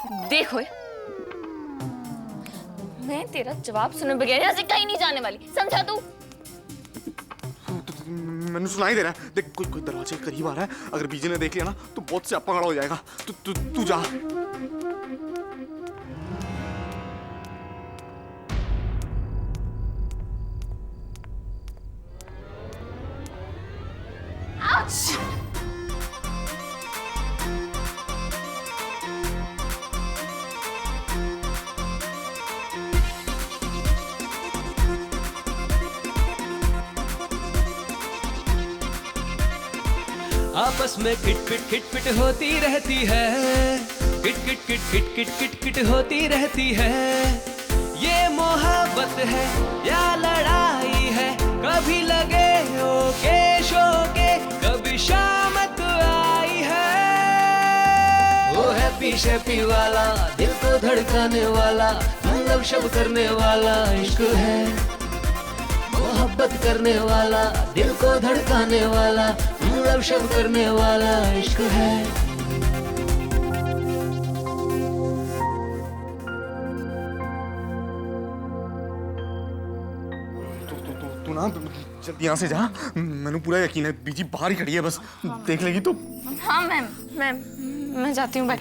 देखो मैं तेरा जवाब सुने बगैर यहाँ से कहीं नहीं जाने वाली, समझा तू? मैंने सुनाई दे रहा है। देख कोई दरवाजे के करीब आ रहा है, अगर बीजी ने देख लिया ना तो बहुत से अपंगड़ा हो जाएगा। तू जा। आपस में खिटपिट होती रहती है, किट होती रहती है। ये मोहब्बत है या लड़ाई है, कभी लगे ओके शोके, कभी शामत आई है। वो है पीछे पी वाला, दिल को धड़काने वाला, मतलब शब करने वाला इश्क है। मोहब्बत करने वाला, दिल को धड़काने वाला, मतलब शब करने वाला इश्क है। तू ना जल्दी यहाँ से जा। मैंने पूरा यकीन है बीजी बाहर ही खड़ी है, बस देख लेगी तो। हाँ मैं जाती हूँ। बाय।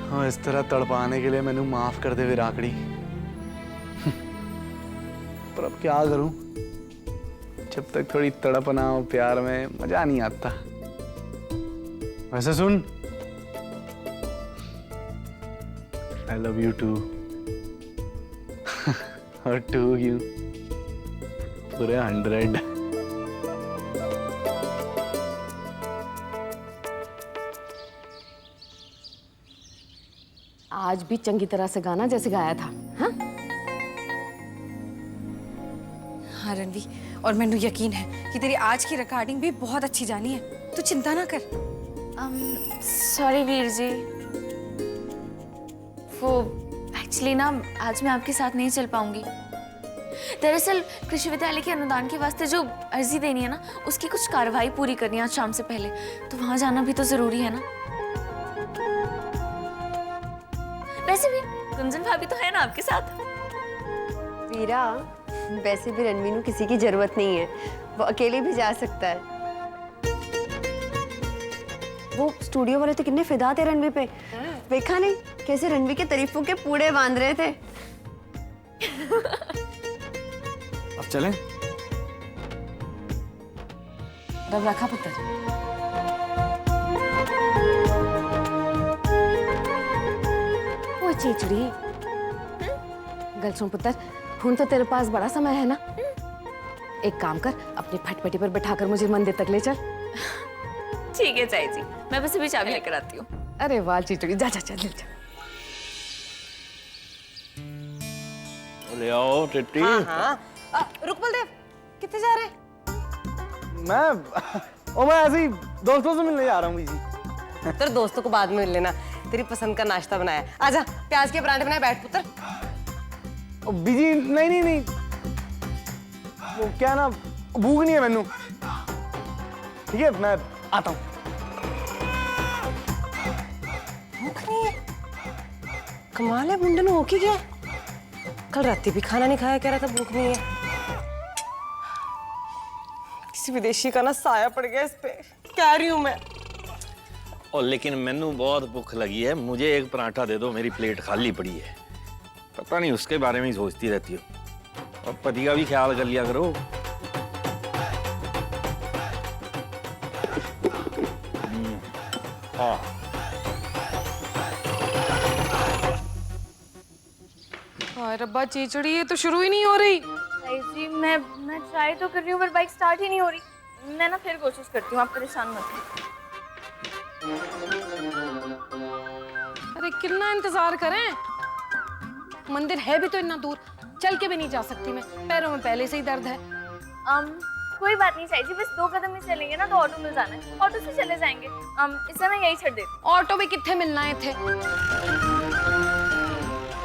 हाँ, इस तरह तड़पाने के लिए मैंने माफ कर दे विराकड़ी। पर अब क्या करूं, जब तक थोड़ी तड़प ना हो प्यार में मजा नहीं आता। वैसे सुन, I love you too। और टू यू पूरे 100। आज भी चंगी तरह से गाना जैसे गाया था। हाँ हाँ रणवी, और मैंने यकीन है कि तेरी आज की रिकॉर्डिंग भी बहुत अच्छी जानी है, तू चिंता ना कर। सॉरी वीर जी, वो एक्चुअली ना आज मैं आपके साथ नहीं चल पाऊंगी। दरअसल कृषि विद्यालय के अनुदान के वास्ते जो अर्जी देनी है ना, उसकी कुछ कार्रवाई पूरी करनी है आज शाम से पहले, तो वहां जाना भी तो जरूरी है ना। वैसे भी गुंजन भाभी तो है ना आपके साथ। वीरा, वैसे भी रणवी को किसी की जरूरत नहीं है, वो अकेले भी जा सकता है। वो स्टूडियो वाले तो कितने फिदा थे रणवी पे, देखा नहीं कैसे रणवी के तारीफों के पूड़े बांध रहे थे। अब चलें? रब रखा पुत्र। चीचड़ी, गल सुन पुत्र, हुन तो तेरे पास बड़ा समय है ना। एक काम कर, अपनी फटपटी पर बैठाकर मुझे मंदिर तक ले चल। ठीक है चाची जी, मैं बस अभी चाबी लेकर आती हूँ। अरे वाह चीचड़ी, जा जा चल जा। ले आओ टिट्टी। रुक बलदेव, कितने जा रहे? मैं ऐसे ही दोस्तों से मिलने जा रहा हूँ बीजी। तेरे दोस्तों को बाद में मिल लेना, तेरी पसंद का नाश्ता बनाया। आजा, प्याज के पराठे बनाए, बैठ पुत्र। बीजी नहीं, वो क्या ना, भूख नहीं है मैनू। ठीक है, मैं आता हूँ। भूख नहीं है? कमाल है, मुंडे ने हो की गया। कल राती भी खाना नहीं खाया, कह रहा था भूख नहीं है। किसी विदेशी का ना साया पड़ गया इस पे, कह रही हूं मैं। और लेकिन मैनू बहुत भूख लगी है, मुझे एक पराठा दे दो, मेरी प्लेट खाली पड़ी है। पता नहीं उसके बारे में ही सोचती रहती हो। और पति का भी ख्याल कर लिया करो। हाँ, हाय रब्बा चीचड़ी, ये तो शुरू ही नहीं हो रही। जी मैं ट्राई तो कर रही हूँ पर बाइक स्टार्ट ही नहीं हो रही। मैं ना फिर कोशिश करती हूँ, आप परेशान मत हो। अरे कितना इंतजार करें, मंदिर है भी तो इतना दूर, चल के भी नहीं जा सकती मैं, पैरों में पहले से ही दर्द है। कोई बात नहीं चाची, बस 2 कदम ही चलेंगे ना तो ऑटो मिल जाना है, ऑटो से चले जाएंगे। इस समय यही छड़ दे। ऑटो भी कितने मिलना है थे।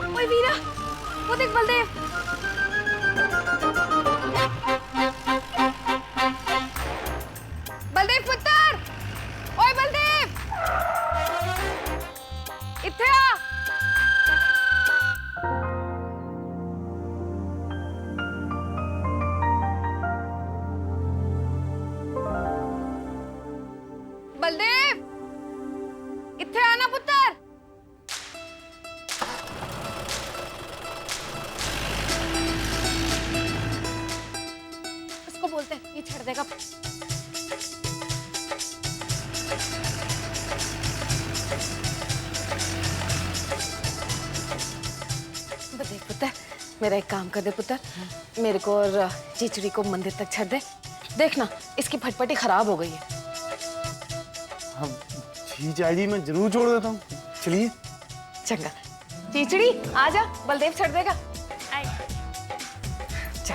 ओए वीरा, वो देख बलदेव। बलदेव पुत्र, ओए बलदेव, इत्थे आ। बलदेव, इत्थे आना पुत्र। इसको बोलते हैं, ये छड़ देगा। बलदेव पुत्र, मेरा एक काम कर दे पुत्र, मेरे को और चीचड़ी को मंदिर तक छड़ दे। देखना इसकी फटफटी खराब हो गई है। हाँ जी चाची, मैं जरूर छोड़ देता हूँ, चलिए। चंगा, चीचड़ी आजा, बलदेव छड़ देगा। आई। चल।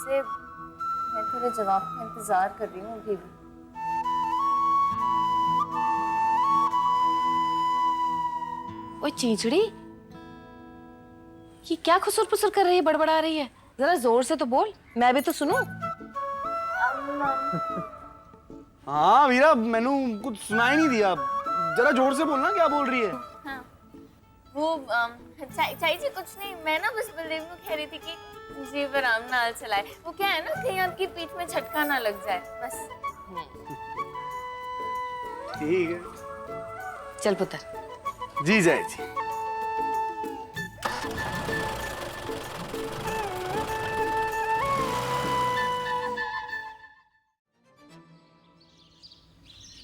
से मैं तेरे जवाब का इंतजार कर रही हूँ अभी भी। ओए चीचड़ी, ये क्या खुसुर पुसुर कर रही है, बड़बड़ा रही है? जरा जोर से तो बोल, मैं भी तो सुनूं। हाँ वीरा, मैंने कुछ सुनाई नहीं दिया, जरा जोर से बोलना, क्या बोल रही है? हाँ, वो चाची जी कुछ नहीं, मैं ना बस बलदेव को कह रही थी कि जी पर आराम ना चलाए। वो क्या है ना, कहीं आपकी पीठ में झटका ना लग जाए, बस। ठीक है। चल पुत्र। जी चाची।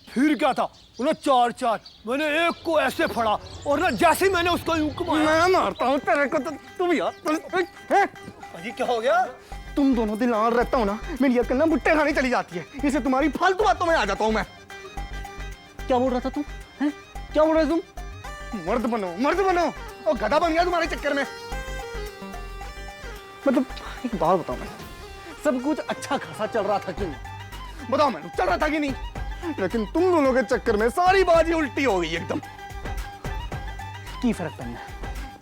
फिर क्या था, उन्हें 4-4 मैंने एक को ऐसे फड़ा और ना जैसे ही मैंने उसको यूं घुमाया। मैं मारता हूँ तेरे को तो, तुम यार अजी क्या हो गया? तुम दोनों दिन लाड़ रहता हो ना, मेरी अकल ना बुट्टे खाने चली जाती है, इसे तुम्हारी फालतू बातों में आ जाता हूँ मैं। क्या बोल रहा था तुम? हैं? क्या बोल रहे तुम? मर्द बनो, मर्द बनो, और गधा बन गया तुम्हारे चक्कर में। मतलब एक बात बताओ, मैं सब कुछ अच्छा खासा चल रहा था कि नहीं? बताओ मैंने, चल रहा था कि नहीं? लेकिन तुम दोनों के चक्कर में सारी बाजी उल्टी हो गई एकदम। की फर्क पड़ना है,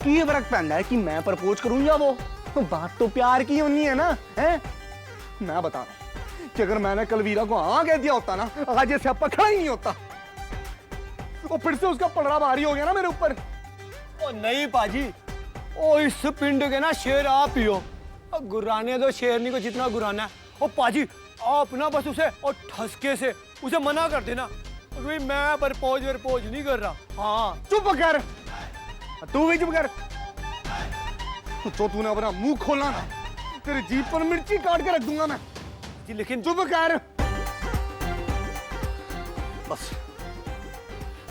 की फर्क पड़ना है कि मैं प्रपोज करूं या वो? तो बात तो प्यार की होनी है ना, है? मैं बता रहा हूं कि अगर मैंने कल वीरा को हाँ कह दिया होता ना, आज ये स्यापा खड़ा ही नहीं होता। और फिर से उसका पलड़ा भारी हो गया ना मेरे ऊपर। ओ नहीं पाजी, ओ इस पिंड के ना शेर आप ही हो। गुर्राने दो शेरनी को जितना गुराना है। ओ पाजी आप ना बस उसे और ठसके से उसे मना कर देना, क्योंकि मैं प्रपोज नहीं कर रहा। हाँ चुप कर, तू भी चुप कर। तो तूने अपना मुंह खोला ना, तेरी जीभ पर मिर्ची काट के रख दूंगा मैं। जी लेकिन चुप कर, बस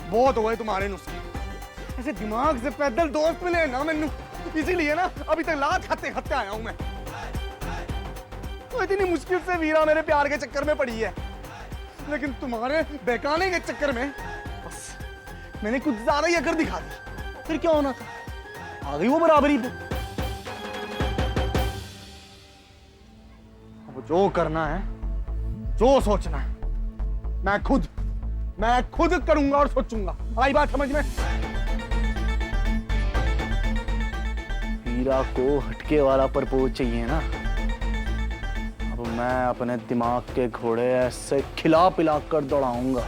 बहुत हुए तुम्हारे नुस्खे। ऐसे दिमाग से पैदल दोस्त मिले ना मैनू, इसीलिए ना अभी तक लात खाते खाते आया हूं मैं। तो इतनी मुश्किल से वीरा मेरे प्यार के चक्कर में पड़ी है, लेकिन तुम्हारे बहकाने के चक्कर में बस मैंने कुछ ज्यादा ही अकड़ दिखा दी। फिर क्या होना था, आ गई वो बराबरी पे। अब जो करना है, जो सोचना है, मैं खुद करूंगा और सोचूंगा। आई बात समझ में? वीरा को हटके वाला प्रपोज चाहिए ना, अब मैं अपने दिमाग के घोड़े ऐसे खिला पिला कर दौड़ाऊंगा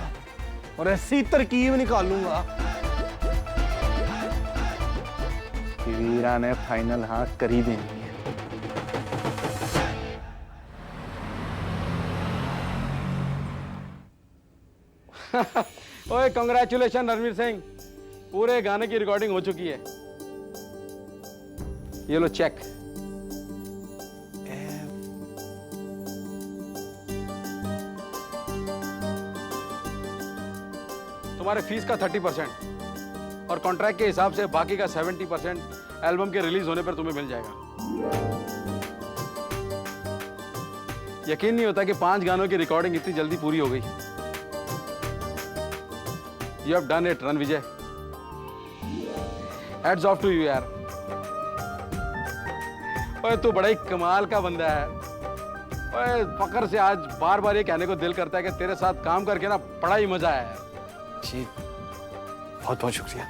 और ऐसी तरकीब निकालूंगा कि वीरा ने फाइनल हाँ कर ही देनी है। ओए कांग्रेचुलेशन रणवीर सिंह, पूरे गाने की रिकॉर्डिंग हो चुकी है। ये लो चेक। तुम्हारे फीस का 30% और कॉन्ट्रैक्ट के हिसाब से बाकी का 70% एल्बम के रिलीज होने पर तुम्हें मिल जाएगा। यकीन नहीं होता कि 5 गानों की रिकॉर्डिंग इतनी जल्दी पूरी हो गई। You have done it Ranvijay, hats off to you यार। ओए तू बड़ा ही कमाल का बंदा है। ओए फकर से आज बार बार ये कहने को दिल करता है कि तेरे साथ काम करके ना बड़ा ही मजा आया है। जी बहुत बहुत शुक्रिया।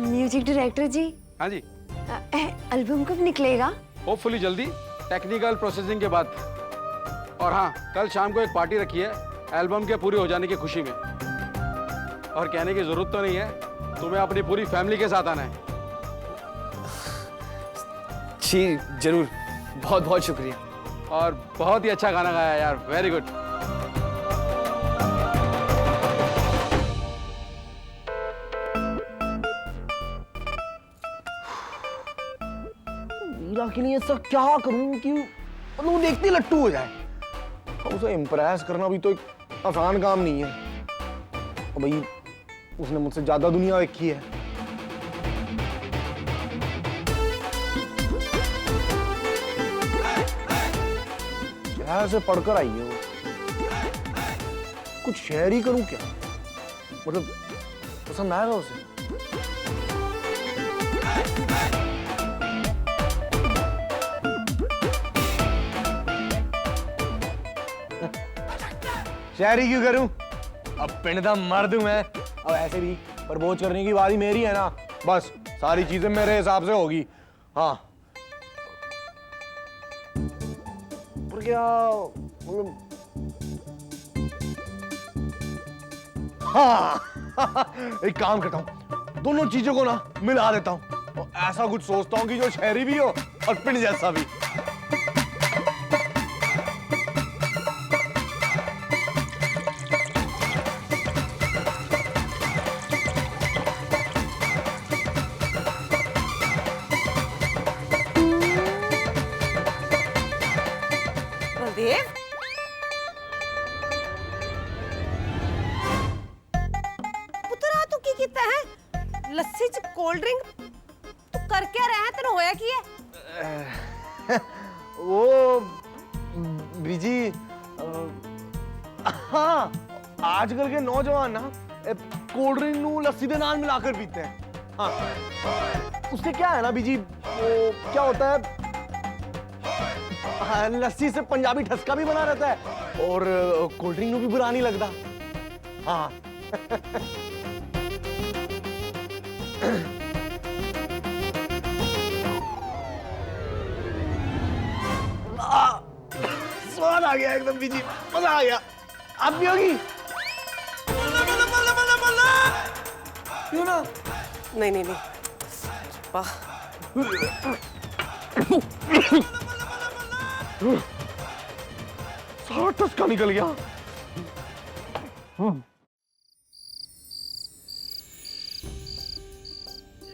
म्यूजिक डायरेक्टर जी, हाँ जी, एल्बम कब निकलेगा? होपफुली जल्दी, टेक्निकल प्रोसेसिंग के बाद। और हाँ, कल शाम को एक पार्टी रखी है एल्बम के पूरे हो जाने की खुशी में। और कहने की जरूरत तो नहीं है, तुम्हें अपनी पूरी फैमिली के साथ आना है। जी जरूर, बहुत बहुत शुक्रिया। और बहुत ही अच्छा गाना गाया यार, वेरी गुड। मीरा के लिए ऐसा क्या करूं कि वो देखती लट्टू हो जाए। उसे इम्प्रेस करना भी तो एक आसान काम नहीं है। और भाई उसने मुझसे ज्यादा दुनिया देखी है। शहर से पढ़कर आई है वो। कुछ शेयर ही करूं क्या? मतलब पसंद आएगा उसे? शायरी क्यों करूं? अब पिंड दा मर्द हूं मैं। अब ऐसे भी प्रपोज करने की बारी मेरी है ना, बस सारी चीजें मेरे हिसाब से होगी। हाँ पर क्या मतलब, हाँ एक काम करता हूँ, दोनों चीजों को ना मिला देता हूँ और ऐसा कुछ सोचता हूँ कि जो शायरी भी हो और पिंड जैसा भी। बलदेव, पुत्रा तू की कीता है? लस्सी च कोल्ड ड्रिंक तू कर क्या रहा है? तेन होया की है? वो बीजी, हाँ आजकल के नौजवान ना कोल्ड ड्रिंक नू लस्सी के नाल मिलाकर पीते हैं। हाँ उससे क्या है ना बीजी, वो क्या होता है, हाँ, लस्सी से पंजाबी ठसका भी बना रहता है और कोल्ड ड्रिंक नू भी बुरा नहीं लगता। हाँ स्वाद आ गया एकदम बीजी, मजा आ गया। आप भी होगी? क्यों ना? नहीं नहीं नहीं, वाह सारा टसका निकल गया।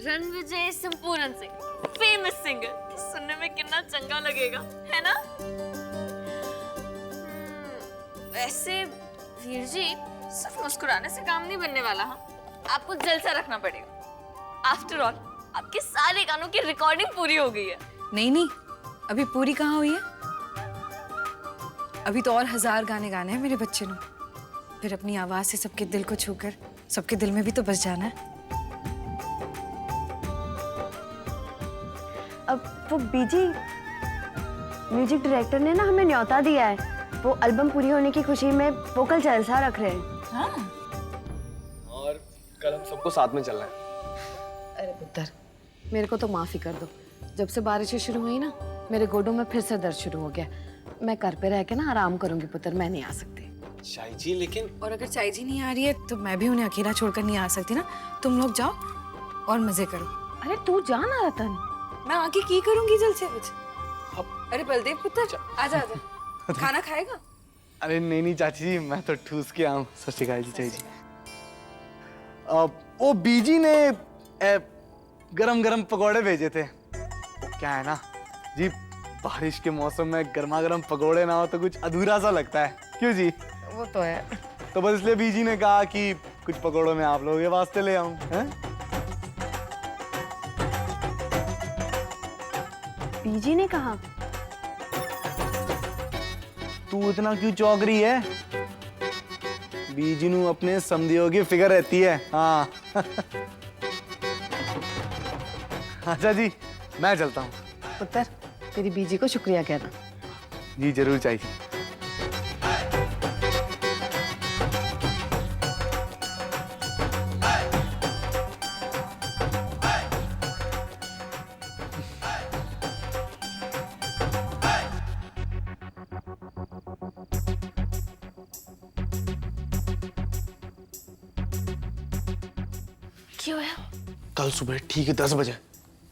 रणविजय संपूर्ण सिंह, फेमस सिंगर, सुनने में कितना चंगा लगेगा, है ना? वैसे वीर जी, सिर्फ मुस्कुराने से काम नहीं बनने वाला। हाँ, आपको जलसा रखना पड़ेगा। आफ्टर ऑल आपके सारे गानों की रिकॉर्डिंग पूरी हो गई है। नहीं नहीं, अभी पूरी कहाँ हुई है? अभी तो और 1000 गाने गाने हैं मेरे बच्चे ने। फिर अपनी आवाज से सबके दिल को छूकर सबके दिल में भी तो बस जाना है। अब वो बीजी, म्यूजिक डायरेक्टर ने ना हमें न्योता दिया है। वो एल्बम पूरी होने की खुशी में वोकल जलसा रख रहे हैं। हाँ? और कल हम सबको साथ में चलना है। अरे पुत्र, मेरे को तो माफ़ी कर दो। जब से बारिशें शुरू हुई ना, मेरे गोडों में फिर से दर्द शुरू हो गया। मैं घर पे रह के ना आराम करूंगी पुत्र, मैं नहीं आ सकती। शाही जी लेकिन, और अगर चाई जी नहीं आ रही है तो मैं भी उन्हें अकेला छोड़कर नहीं आ सकती ना। तुम लोग जाओ और मजे करो। अरे तू जा ना रतन। मैं आके की करूंगी जल्द से कुछ। अरे बलदेव पुत्र, आजा आजा, खाना खाएगा? अरे नहीं नहीं चाची जी, मैं तो ठूस के आऊँ। सत श्री अकाल जी चाची जी। वो बीजी ने गरम गरम पकौड़े भेजे थे। क्या है ना जी, बारिश के मौसम में गर्मा गर्म पकौड़े ना हो तो कुछ अधूरा सा लगता है। क्यों जी? वो तो है। तो बस इसलिए बीजी ने कहा कि कुछ पकौड़ों में आप लोगों के वास्ते ले आऊं। हैं? बीजी ने कहा? तू इतना क्यों चौंक रही है? बीजी नू अपने समधियों की फिक्र रहती है। हाँ अच्छा जी, मैं चलता हूँ। पुत्र तेरी बीजी को शुक्रिया कहना। जी जरूर चाहिए। क्यों है? कल सुबह ठीक है 10 बजे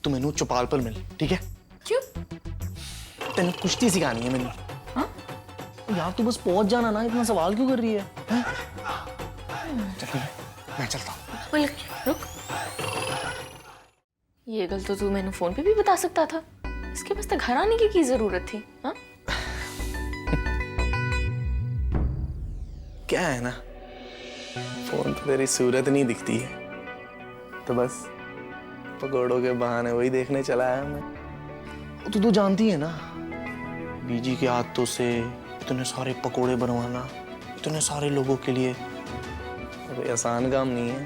तू मैनू चौपाल पर मिल, ठीक है? क्यों? तेन कुश्ती सिखानी है मैनू। हाँ? यार तू बस पहुंच जाना ना, इतना सवाल क्यों कर रही है? चल मैं चलता हूँ। रुक, ये गल तो तू मैंने फोन पे भी बता सकता था। इसके पास तो घर आने की जरूरत थी। हाँ? क्या है ना, फोन पे तेरी सूरत नहीं दिखती है, तो बस पकौड़ों के बहाने वही देखने चला आया मैं। तो तू जानती है ना, बीजी के हाथों से इतने सारे पकोड़े बनवाना इतने सारे लोगों के लिए कोई आसान काम नहीं है।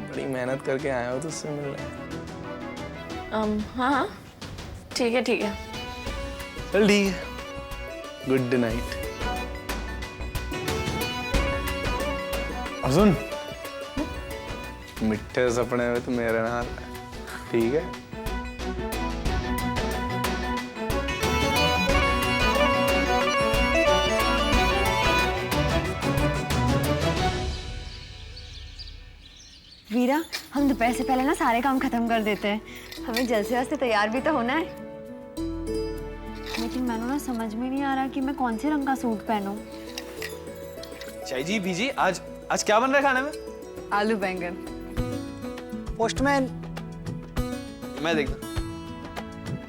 बड़ी मेहनत करके आया हो तुझसे मिलने। हाँ ठीक है ठीक है। चल ठीक है, गुड नाइट। और सुन, मिठे सपने में तो मेरे नाल, ठीक है? वीरा, हम दोपहर से पहले ना सारे काम खत्म कर देते हैं। हमें जल्द से जल्द तैयार भी तो होना है। लेकिन मैंने ना समझ में नहीं आ रहा कि मैं कौन से रंग का सूट पहनूं। चाय जी बीजी, आज क्या बन रहा है खाने में? आलू बैंगन। पोस्टमैन, मैं देखता।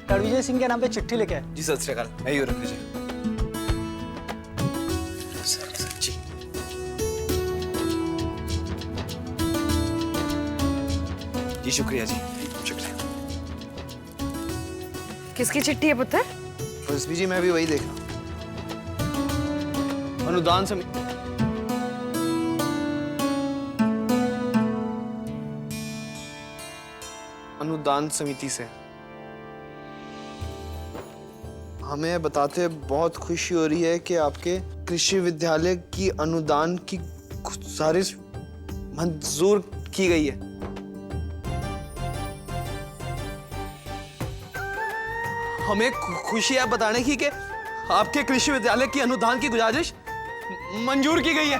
रणविजय सिंह के नाम पे चिट्ठी लेके आए। जी सत श्री अकाल, मैं ही रख लीजिए। जी जी शुक्रिया जी, शुक्रिया। किसकी चिट्ठी है पुत्र? बस बीजी मैं भी वही देख रहा हूँ। अनुदान समिति से हमें बताते बहुत खुशी हो रही है कि आपके कृषि विद्यालय की अनुदान की गुजारिश मंजूर की गई है। हमें खुशी है बताने की कि आपके कृषि विद्यालय की अनुदान की गुजारिश मंजूर की गई है।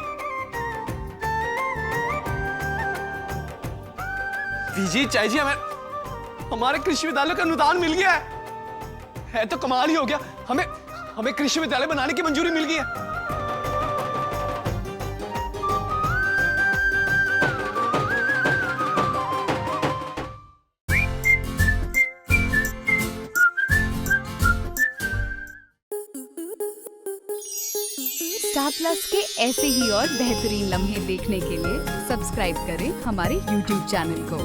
बीजी चाय जी, हमारे कृषि विद्यालय का अनुदान मिल गया है तो कमाल ही हो गया। हमें कृषि विद्यालय बनाने की मंजूरी मिल गई है। स्टार प्लस के ऐसे ही और बेहतरीन लम्हे देखने के लिए सब्सक्राइब करें हमारे YouTube चैनल को।